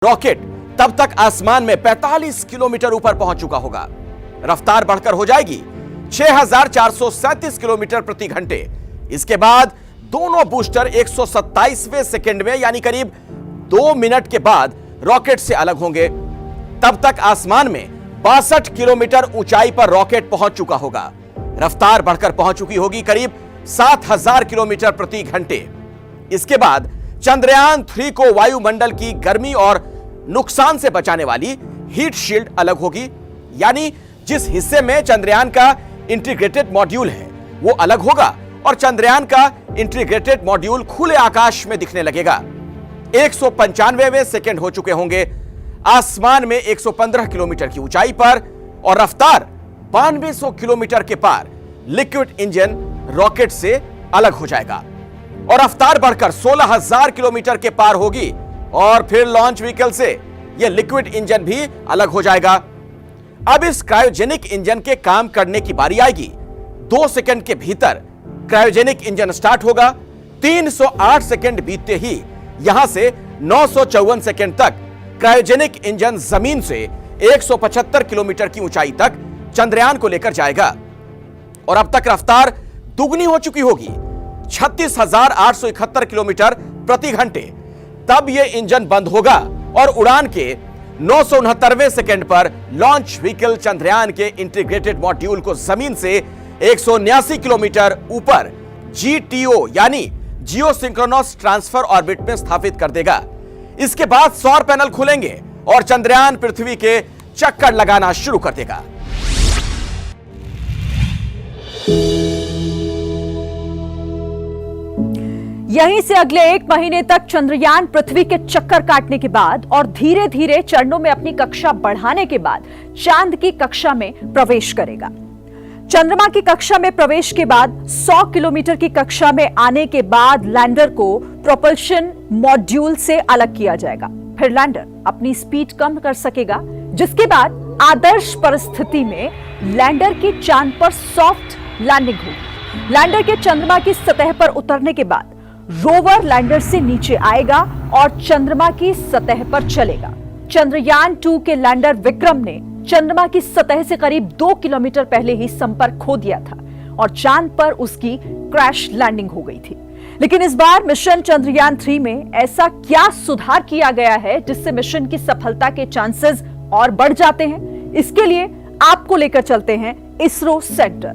Rocket तब तक आसमान में 45 किलोमीटर ऊपर पहुंच चुका होगा। रफ्तार बढ़कर हो जाएगी 6437 किलोमीटर प्रति घंटे। इसके बाद दोनों बूस्टर 127वें सेकंड में यानी करीब 2 मिनट के बाद रॉकेट से अलग होंगे। तब तक आसमान में 62 किलोमीटर ऊंचाई पर रॉकेट पहुंच चुका होगा। रफ्तार बढ़कर पहुंच चुकी होगी करीब 7000 किलोमीटर प्रति घंटे। इसके बाद चंद्रयान 3 को वायुमंडल की गर्मी और नुकसान से बचाने वाली हीट शील्ड अलग होगी, यानी जिस हिस्से में चंद्रयान का इंटीग्रेटेड मॉड्यूल है वो अलग होगा और चंद्रयान का इंटीग्रेटेड मॉड्यूल खुले आकाश में दिखने लगेगा। 195वें सेकंड हो चुके होंगे आसमान में 115 किलोमीटर की ऊंचाई पर और रफ्तार 9200 किलोमीटर के पार लिक्विड इंजन रॉकेट से अलग हो जाएगा और रफ्तार बढ़कर 16000 किलोमीटर के पार होगी और फिर लॉन्च व्हीकल से यह लिक्विड इंजन भी अलग हो जाएगा। अब इस क्रायोजेनिक इंजन के काम करने की बारी आएगी। 2 सेकंड के भीतर क्रायोजेनिक इंजन स्टार्ट होगा। 308 सेकंड बीतते ही यहां से 954 सेकंड तक क्रायोजेनिक इंजन जमीन से 175 किलोमीटर की ऊंचाई तक चंद्रयान को लेकर जाएगा और अब तक रफ्तार दुगनी हो चुकी होगी 36,871 किलोमीटर प्रति घंटे। तब यह इंजन बंद होगा और उड़ान के 969वें सेकंड पर लॉन्च व्हीकल चंद्रयान के इंटीग्रेटेड मॉड्यूल को जमीन से 179 किलोमीटर ऊपर GTO यानी जियो सिंक्रोनस ट्रांसफर ऑर्बिट में स्थापित कर देगा। इसके बाद सौर पैनल खुलेंगे और चंद्रयान पृथ्वी के चक्कर लगाना शुरू कर देगा। यहीं से अगले 1 महीने तक चंद्रयान पृथ्वी के चक्कर काटने के बाद और धीरे धीरे चरणों में अपनी कक्षा बढ़ाने के बाद चांद की कक्षा में प्रवेश करेगा। चंद्रमा की कक्षा में प्रवेश के बाद 100 किलोमीटर की कक्षा में आने के बाद लैंडर को प्रोपल्शन मॉड्यूल से अलग किया जाएगा। फिर लैंडर अपनी स्पीड कम कर सकेगा, जिसके बाद आदर्श परिस्थिति में लैंडर की चांद पर सॉफ्ट लैंडिंग होगी। लैंडर के चंद्रमा की सतह पर उतरने के बाद रोवर लैंडर से नीचे आएगा और चंद्रमा की सतह पर चलेगा। चंद्रयान 2 के लैंडर विक्रम ने चंद्रमा की सतह से करीब 2 किलोमीटर पहले ही संपर्क खो दिया था और चांद पर उसकी क्रैश लैंडिंग हो गई थी। लेकिन इस बार मिशन चंद्रयान 3 में ऐसा क्या सुधार किया गया है जिससे मिशन की सफलता के चांसेस और बढ़ जाते हैं? इसके लिए आपको लेकर चलते हैं इसरो सेंटर।